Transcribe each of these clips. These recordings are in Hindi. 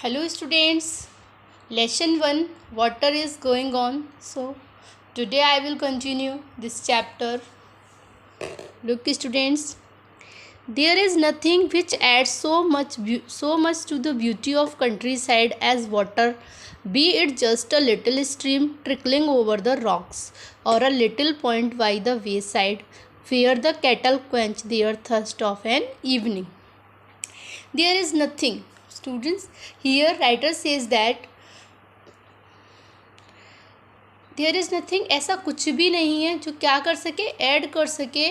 Hello students, lesson 1 water is going on. So today I will continue this chapter. Look students, there is nothing which adds so much to the beauty of countryside as water, be it just a little stream trickling over the rocks or a little point by the wayside where the cattle quench their thirst of an evening. There is nothing, students, here writer says that there is nothing, ऐसा कुछ भी नहीं है जो क्या कर सके, ऐड कर सके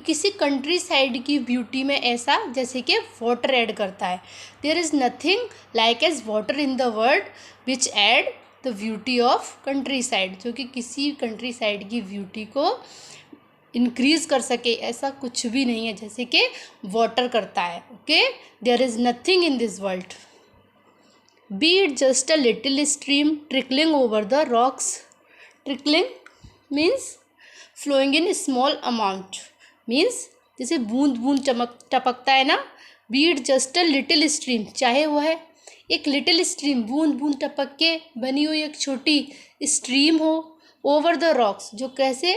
किसी कंट्री साइड की ब्यूटी में, ऐसा जैसे कि वाटर ऐड करता है. There is nothing like as water in the world which add the beauty of country side, जो कि किसी कंट्री साइड की ब्यूटी को इंक्रीज कर सके, ऐसा कुछ भी नहीं है जैसे कि वाटर करता है. Okay, there is nothing in this world. Be it just a little stream trickling over the rocks. Trickling means flowing in small amount, means जैसे बूंद बूंद टपकता है ना. Be it just a little stream, चाहे वो है एक लिटिल स्ट्रीम, बूंद बूंद टपक के बनी हुई एक छोटी स्ट्रीम हो, ओवर द रॉक्स, जो कैसे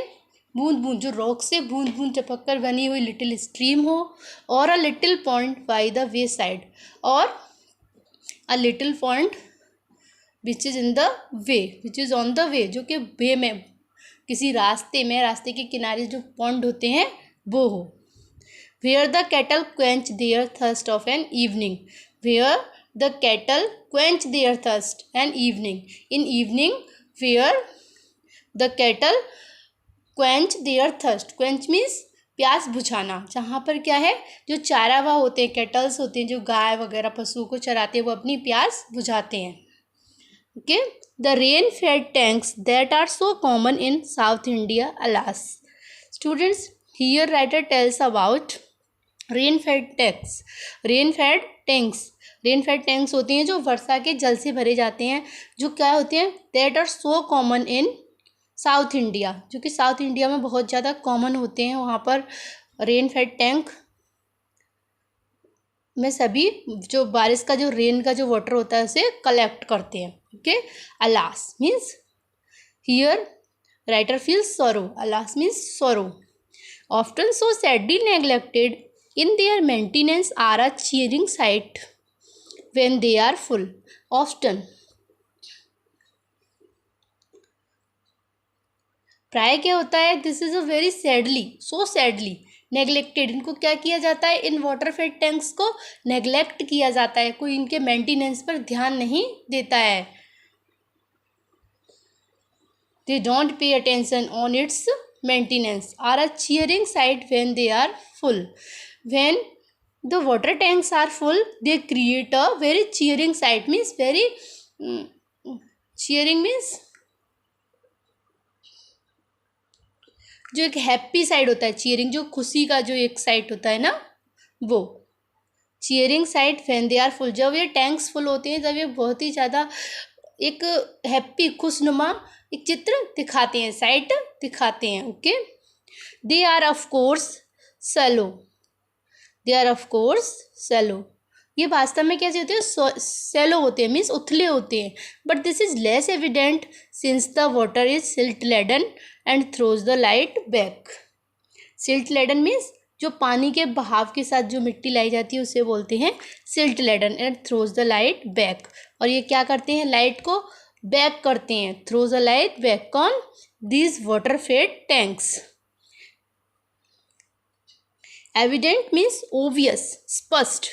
बूंद बूंद, जो रॉक से बूंद बूंद टपक कर बनी हुई लिटिल स्ट्रीम हो, और a little point by the way side, और a little point which is in the way, which is on the way, जो कि वे में, किसी रास्ते में, रास्ते के किनारे जो पॉइंट होते हैं वो हो. Where the cattle quench their thirst of an evening. Where the cattle quench their thirst an evening. In evening where the cattle quench their thirst. Quench means प्यास बुझाना. जहाँ पर क्या है, जो चारावाह होते हैं, कैटल्स होते हैं, जो गाय वगैरह पशुओं को चराते हैं, वो अपनी प्यास बुझाते हैं. Okay, the rain-fed tanks that are so common in South India, alas. Students, here writer tells about rain-fed tanks. Rain-fed tanks. Rain-fed tanks होते हैं जो वर्षा के जल से भरे जाते हैं, जो क्या होते हैं, that are so common in South India, जो कि साउथ इंडिया में बहुत ज़्यादा कॉमन होते हैं. वहाँ पर rain-fed tank में सभी जो बारिश का, जो रेन का जो वाटर होता है, उसे कलेक्ट करते हैं. Okay, alas means here writer feels sorrow. Alas means sorrow. Often so sadly neglected in their maintenance are a cheering sight when they are full. Often, प्राय क्या होता है, this is a very sadly, so sadly neglected. इनको क्या किया जाता है, इन वाटर फेड टैंक्स को नेग्लेक्ट किया जाता है, कोई इनके मेंटेनेंस पर ध्यान नहीं देता है. They don't pay attention on its maintenance. Are a cheering sight when they are full. When the water tanks are full they create a very cheering sight. Means very cheering means जो एक हैप्पी साइड होता है. चीयरिंग जो खुशी का जो एक साइड होता है ना, वो cheering side when they are full. जब ये टैंक्स फुल होते हैं, जब ये बहुत ही ज़्यादा एक हैप्पी, खुशनुमा एक चित्र दिखाते हैं, साइड दिखाते हैं. Okay, they are of course shallow. They are of course shallow. ये वास्तव में कैसे होते हैं, सैलो होते हैं, मीन्स उथले होते हैं. But this is less evident since the water is silt laden and throws the light back. Silt laden means जो पानी के बहाव के साथ जो मिट्टी लाई जाती है, उसे बोलते हैं silt laden. And throws the light back, और ये क्या करते हैं, लाइट को बैक करते हैं. Throws the light back. कौन, these water fed tanks. Evident means obvious, स्पष्ट.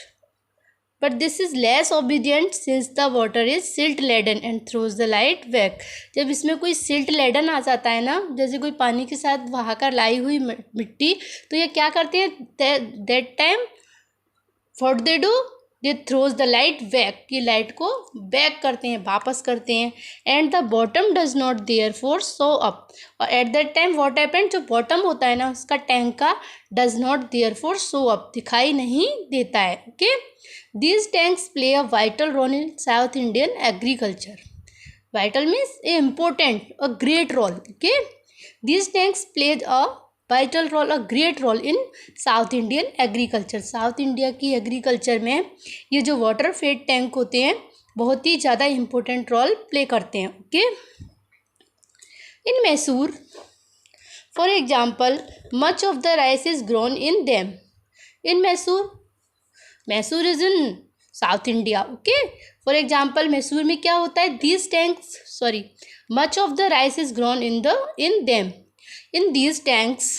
But this is less obedient since the water is silt laden and throws the light back. जब इसमें कोई सिल्ट लेडन आ जाता है ना, जैसे कोई पानी के साथ बहाकर लाई हुई मिट्टी, तो ये क्या करते हैं, that time what they do, they throws the light back. ये लाइट को बैक करते हैं, वापस करते हैं. And the bottom does not therefore show up. और at that time what happened, जो बॉटम होता है ना उसका टैंक का, does not therefore show up, दिखाई नहीं देता है. Okay, these tanks play a vital role in South Indian agriculture. Vital means important, a great role. Okay, these tanks played a vital role, a great role in South Indian agriculture. South India की agriculture में ये जो water fed tank होते हैं बहुत ही ज़्यादा इम्पोर्टेंट रोल प्ले करते हैं। Okay, in Mysore for example much of the rice is grown in them. In Mysore is in south India. Okay, for example Mysore में क्या होता है, these tanks much of the rice is grown in them. In these tanks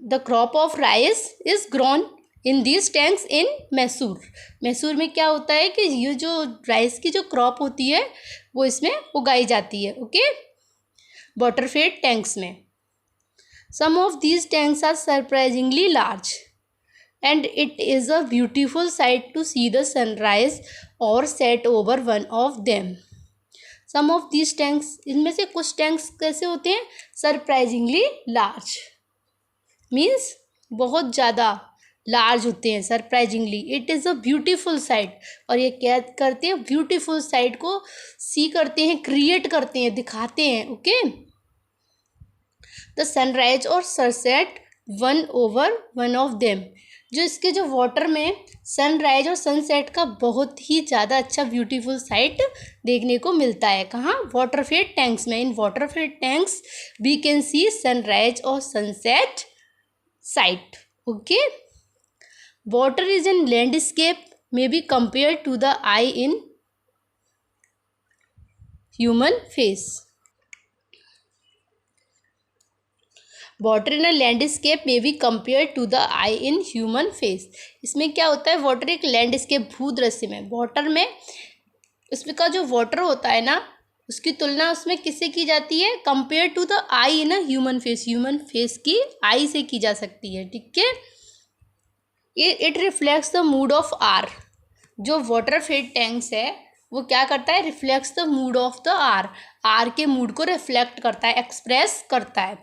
the crop of rice is grown in these tanks इन मैसूर। मैसूर में क्या होता है कि ये जो राइस की जो क्रॉप होती है वो इसमें उगाई जाती है। ओके, वाटर फेड टैंक्स में। Some of these tanks are surprisingly large and it is a beautiful sight to see the sunrise और set over one of them. Some of these tanks, इनमें से कुछ टैंक्स कैसे होते हैं, सरप्राइजिंगली लार्ज मीन्स बहुत ज़्यादा लार्ज होते हैं, surprisingly. It is a beautiful sight, और ये क्या करते हैं, ब्यूटीफुल साइट को सी करते हैं, क्रिएट करते हैं, दिखाते हैं। ओके, द सनराइज और sunset one over one of them. जो इसके जो वाटर में सनराइज और सनसेट का बहुत ही ज़्यादा अच्छा ब्यूटीफुल साइट देखने को मिलता है। कहाँ, वाटर फेड टैंक्स में। In water fed tanks we can see sunrise और sunset sight. Okay, water is in landscape may be compared to the eye in human face. Water in a landscape में भी compare to the eye in human face. इसमें क्या होता है, वाटर एक लैंडस्केप भूदृश्य में, वाटर में उसमें का जो वाटर होता है ना, उसकी तुलना उसमें किससे की जाती है, compare to the eye in a human face. Human face की आई से की जा सकती है। ठीक है, it reflects the mood of hour. जो वाटर फेड टैंक्स है वो क्या करता है, reflects the mood of the hour के मूड को रिफ्लेक्ट करता है, एक्सप्रेस करता है।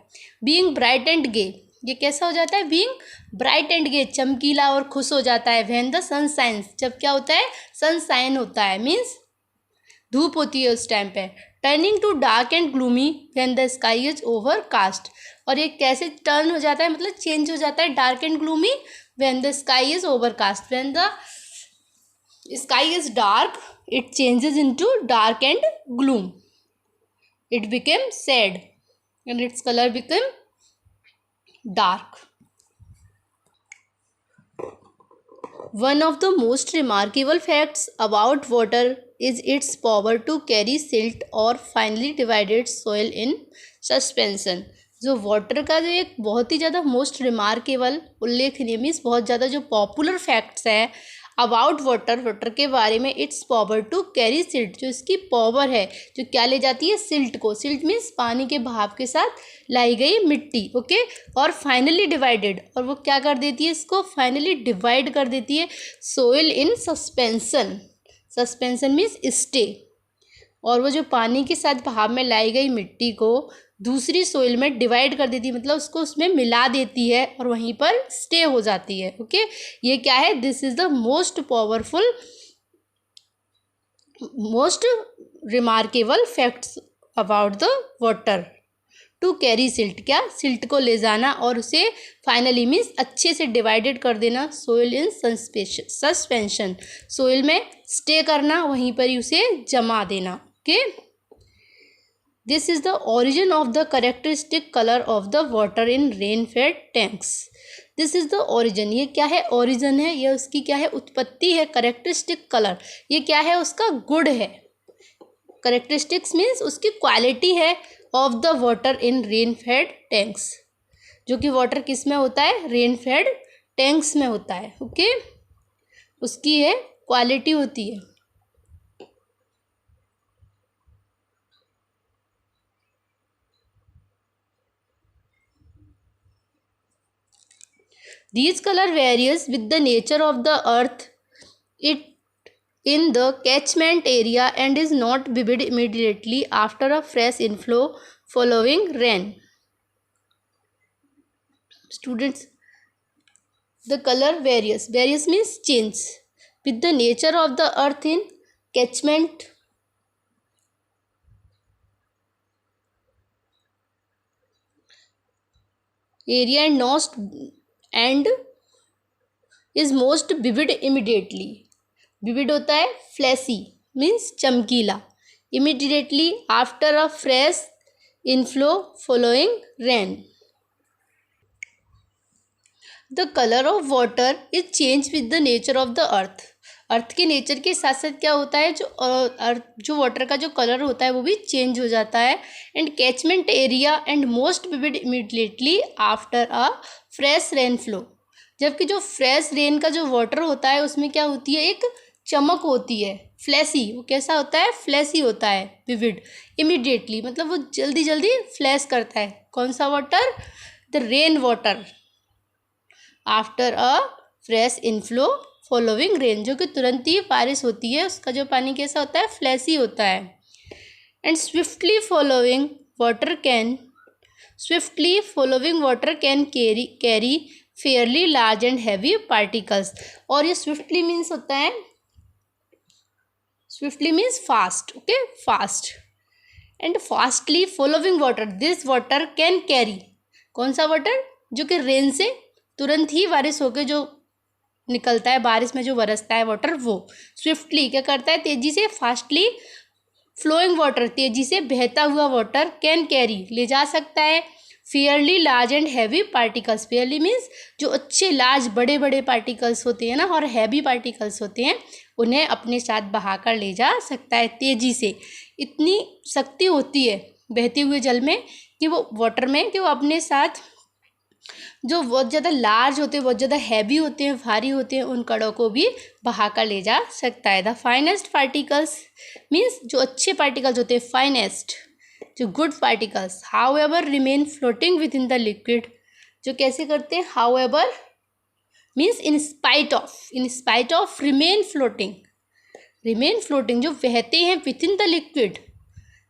बीइंग ब्राइट एंड गे, ये कैसा हो जाता है, बीइंग ब्राइट एंड गे, चमकीला और खुश हो जाता है। व्हेन द सन शाइन्स, जब क्या होता है, सनशाइन होता है, मीन्स धूप होती है उस टाइम पे। Turning to dark and gloomy when the sky is overcast, और ये कैसे टर्न हो जाता है, मतलब चेंज हो जाता है, dark and gloomy when the sky is overcast. When the sky is dark, it changes into dark and gloom. It became sad and its color became dark. One of the most remarkable facts about water is its power to carry silt or finely divided soil in suspension. जो वाटर का जो एक बहुत ही ज़्यादा मोस्ट रिमार्केबल, उल्लेखनीय, मीन्स बहुत ज़्यादा जो पॉपुलर फैक्ट्स है अबाउट वाटर के बारे में, its power to carry silt, जो इसकी पावर है, जो क्या ले जाती है, सिल्ट को। सिल्ट मीन्स पानी के बहाव के साथ लाई गई मिट्टी। ओके, और फाइनली डिवाइडेड, और वो क्या कर देती है, इसको फाइनली डिवाइड कर देती है। Soil in suspension, suspension means stay, और वो जो पानी के साथ बहाव में लाई गई मिट्टी को दूसरी सोइल में डिवाइड कर देती है, मतलब उसको उसमें मिला देती है और वहीं पर स्टे हो जाती है। ओके, ये क्या है, this is the most powerful, most remarkable facts about the water. To carry silt, क्या, सिल्ट को ले जाना और उसे फाइनली मीन्स अच्छे से डिवाइडेड कर देना। सोइल इन सस्पेंशन, सोइल में स्टे करना, वहीं पर ही उसे जमा देना। Okay, this is the origin of the characteristic colour of the water in rain fade tanks. This is the origin, ये क्या है, ओरिजिन है, ये उसकी क्या है, उत्पत्ति है। करेक्टरिस्टिक कलर, ये क्या है, उसका गुण है। करेक्टरिस्टिक्स मीन्स उसकी क्वालिटी है, of the water in rain fade tanks, जो कि वाटर किस में होता है, रेन फेड टैंक्स में होता है। ओके, उसकी है क्वालिटी होती है। These color varies with the nature of the earth it in the catchment area and is not vivid immediately after a fresh inflow following rain. Students, the color varies. Varies means change with the nature of the earth in catchment area and is most vivid immediately. Vivid होता है फ्लैसी मीन्स चमकीला। Immediately after a fresh inflow following rain. The colour of water is change with the nature of the earth. Earth के नेचर के साथ साथ क्या होता है, जो वाटर का जो कलर होता है वो भी चेंज हो जाता है। And catchment area and most vivid immediately after a fresh rain flow. जबकि जो फ्रेश रेन का जो वाटर होता है उसमें क्या होती है, एक चमक होती है, फ्लैसी। वो कैसा होता है, फ्लैसी होता है, विविड। इमीडिएटली मतलब वो जल्दी जल्दी फ्लैश करता है। कौन सा water, the rain water after a fresh inflow following rain. जो कि तुरंत ही बारिश होती है उसका जो पानी कैसा होता है, फ्लैसी होता है। And swiftly following water can carry fairly large and heavy particles. और ये स्विफ्टली मीन्स होता है, swiftly means fast, okay, fast. And fastly following water, this water can carry. कौन सा वाटर, जो कि रेन से तुरंत ही बारिश होकर जो निकलता है, बारिश में जो बरसता है वाटर, वो स्विफ्टली क्या करता है, तेजी से, फास्टली फ्लोइंग वाटर, तेजी से बहता हुआ वाटर, कैन कैरी, ले जा सकता है, fairly large and heavy particles. Fairlie means जो अच्छे लार्ज बड़े बड़े पार्टिकल्स होते हैं ना, और हैवी पार्टिकल्स होते हैं, उन्हें अपने साथ बहाकर ले जा सकता है तेजी से। इतनी शक्ति होती है बहते हुए जल में कि वो वाटर में, कि वो अपने साथ जो बहुत ज़्यादा लार्ज होते हैं, बहुत ज़्यादा हैवी होते हैं, भारी होते हैं, उन कणों को भी बहाकर ले जा सकता है। द फाइनेस्ट पार्टिकल्स मीन्स जो अच्छे पार्टिकल्स होते हैं, फाइनेस्ट, जो good particles, how ever remain floating with in the liquid. जो कैसे करते हैं, how ever means in spite of remain floating, जो बहते हैं with in the liquid,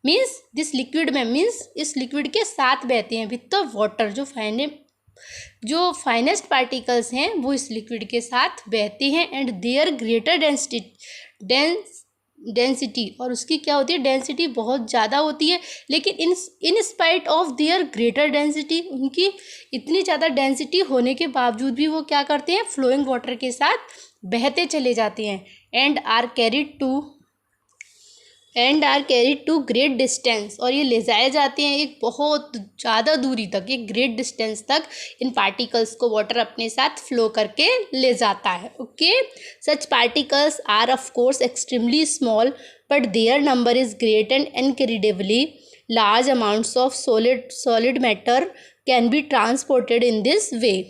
means this liquid में, मीन्स इस लिक्विड के साथ बहते हैं, विद द वाटर। जो फाइनेस्ट पार्टिकल्स हैं वो इस लिक्विड के साथ बहते हैं। एंड देयर ग्रेटर डेंसिटी, और उसकी क्या होती है, डेंसिटी बहुत ज़्यादा होती है। लेकिन in spite of their greater density, उनकी इतनी ज़्यादा डेंसिटी होने के बावजूद भी वो क्या करते हैं, फ्लोइंग वाटर के साथ बहते चले जाते हैं। And are carried to great distance, और ये ले जाए जाते हैं एक बहुत ज़्यादा दूरी तक, एक ग्रेट डिस्टेंस तक इन पार्टिकल्स को वाटर अपने साथ फ्लो करके ले जाता है। Okay, such particles are of course extremely small, but their number is great and incredibly large amounts of solid matter can be transported in this way.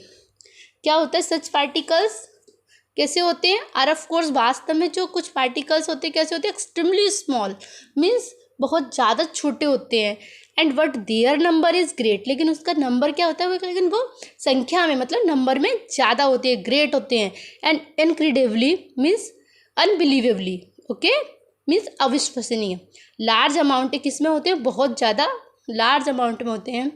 क्या होता है, सच पार्टिकल्स कैसे होते हैं, आर ऑफ कोर्स, वास्तव में जो कुछ पार्टिकल्स होते हैं कैसे होते हैं, एक्सट्रीमली स्मॉल मीन्स बहुत ज़्यादा छोटे होते हैं। And but their number is great, लेकिन उसका नंबर क्या होता है, लेकिन वो संख्या में, मतलब नंबर में ज़्यादा होते हैं, ग्रेट होते हैं। And incredibly means unbelievably, okay, means अविश्वसनीय। लार्ज अमाउंट किस में होते हैं, बहुत ज़्यादा लार्ज अमाउंट में होते हैं।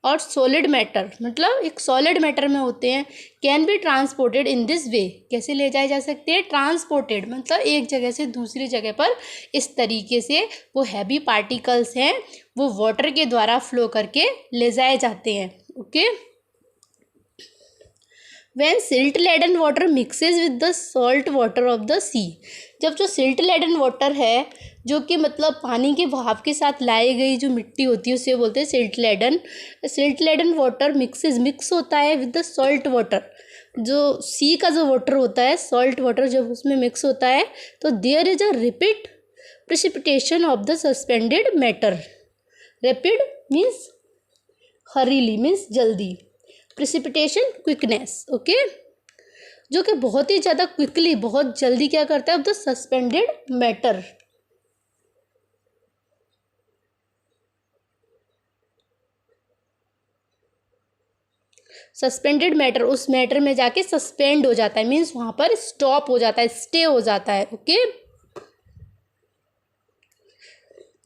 और सॉलिड मैटर मतलब एक सॉलिड मैटर में होते हैं। Can be transported in this वे, कैसे ले जाए जा सकते हैं, ट्रांसपोर्टेड मतलब एक जगह से दूसरी जगह पर इस तरीके से वो हैवी पार्टिकल्स हैं वो वाटर के द्वारा फ्लो करके ले जाए जाते हैं। Okay, when silt laden water mixes with the salt water of the sea, जब जो सिल्ट लेडन वाटर है जो कि मतलब पानी के भाप के साथ लाई गई जो मिट्टी होती है उसे बोलते हैं सिल्ट लेडन वाटर मिक्स होता है विद द सॉल्ट वाटर। जो सी का जो वाटर होता है सॉल्ट वाटर जब उसमें मिक्स होता है तो there is a rapid precipitation of the suspended matter. Rapid means हरीली मीन्स जल्दी, प्रेसिपिटेशन क्विकनेस, ओके, जो कि बहुत ही ज़्यादा क्विकली बहुत जल्दी क्या करता है of the suspended matter. Suspended matter उस मैटर में जाके सस्पेंड हो जाता है, मीन्स वहाँ पर स्टॉप हो जाता है, स्टे हो जाता है। ओके,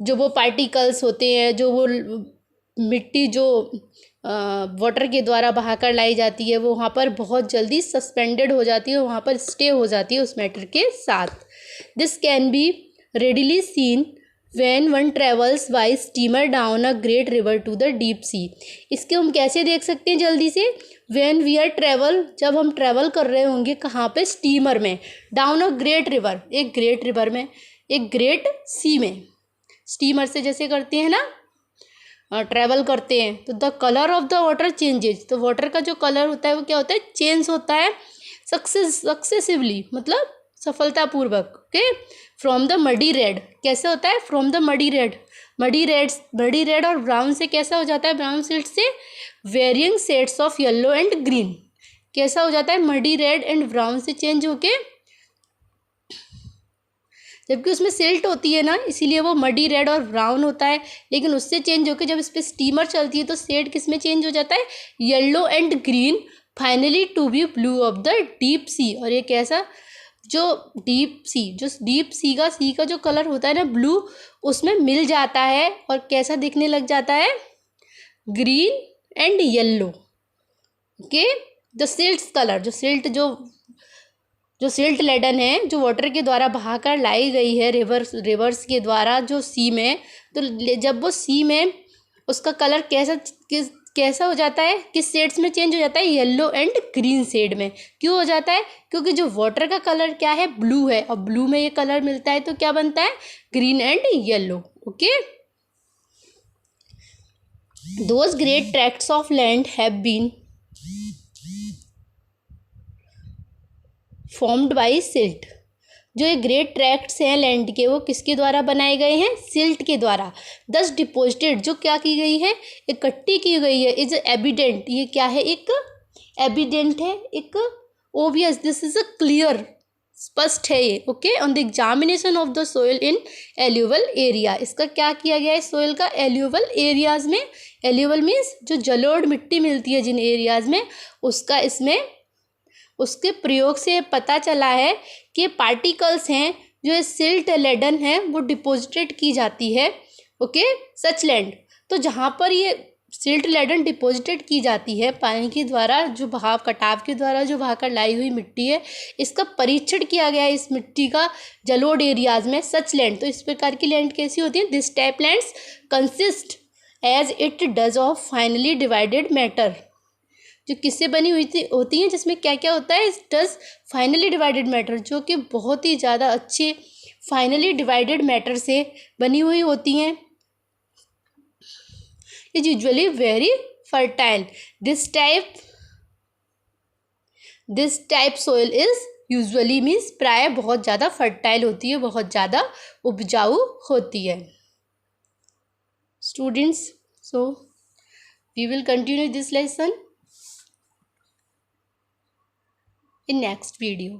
जो वो पार्टिकल्स होते हैं जो वो मिट्टी जो वाटर के द्वारा बहाकर लाई जाती है वो वहाँ पर बहुत जल्दी सस्पेंडेड हो जाती है, वहाँ पर स्टे हो जाती है उस मैटर के साथ। This can be readily seen when one travels by steamer down a great river to the deep sea. इसके हम कैसे देख सकते हैं जल्दी से, व्हेन वी आर ट्रेवल, जब हम ट्रेवल कर रहे होंगे कहाँ पे, स्टीमर में, डाउन अ ग्रेट रिवर, एक ग्रेट रिवर में, एक ग्रेट सी में, स्टीमर से जैसे करते हैं ना ट्रैवल करते हैं, तो the colour of the water changes, तो वाटर का जो कलर होता है वो क्या होता है, चेंज होता है सक्सेसिवली, मतलब सफलतापूर्वक। Okay, from the muddy red, कैसे होता है, from the muddy red, muddy red और ब्राउन से कैसा हो जाता है, ब्राउन शेड से varying shades of yellow and green, कैसा हो जाता है, मडी रेड एंड ब्राउन से चेंज होके, जबकि उसमें सिल्ट होती है ना, इसीलिए वो मडी रेड और ब्राउन होता है, लेकिन उससे चेंज होकर जब इस पर स्टीमर चलती है तो शेड किस में चेंज हो जाता है, yellow and green, finally to be blue of the deep sea. और ये कैसा, जो डीप सी का जो कलर होता है ना ब्लू, उसमें मिल जाता है और कैसा दिखने लग जाता है, green and yellow. Okay, the silt colour, जो सिल्ट लेडन है, जो वाटर के द्वारा बहाकर लाई गई है रिवर्स के द्वारा जो सी में, तो जब वो सी में उसका कलर कैसा हो जाता है, किस शेड्स में चेंज हो जाता है, येलो एंड ग्रीन शेड में। क्यों हो जाता है, क्योंकि जो वाटर का कलर क्या है, ब्लू है, और ब्लू में ये कलर मिलता है तो क्या बनता है, green and yellow. Okay, those great tracts of land have been formed by silt, जो ये ग्रेट ट्रैक्ट्स हैं लैंड के, वो किसके द्वारा बनाए गए हैं, सिल्ट के द्वारा। दस डिपोजिटेड, जो क्या की गई है, इकट्ठी की गई है, इज एविडेंट, ये क्या है, एक एविडेंट है, एक obvious, this is a clear, स्पष्ट है ये। Okay, on the examination of the soil in alluvial area, इसका क्या किया गया है, सोइल का एल्यूवल एरियाज में, एल्यूवल मीन्स जो जलोढ़ मिट्टी मिलती है जिन एरियाज में, उसका इसमें उसके प्रयोग से पता चला है कि पार्टिकल्स हैं जो सिल्ट लेडन है वो डिपॉजिटेड की जाती है। ओके, सच लैंड, तो जहाँ पर ये सिल्ट लेडन डिपॉजिटेड की जाती है पानी के द्वारा, जो बहाव कटाव के द्वारा जो बहाकर लाई हुई मिट्टी है, इसका परीक्षण किया गया है इस मिट्टी का जलोढ़ एरियाज में, सच लैंड। तो इस प्रकार की लैंड कैसी होती है, this type lands consist as it does of finally divided matter, जो किससे बनी हुई होती हैं, जिसमें क्या क्या होता है, डज फाइनली डिवाइडेड मैटर, जो कि बहुत ही ज़्यादा अच्छे फाइनली डिवाइडेड मैटर से बनी हुई होती हैं। Is usually very fertile, this type soil is usually means प्राय बहुत ज़्यादा फर्टाइल होती है, बहुत ज़्यादा उपजाऊ होती है। Students, so we will continue this lesson in next video.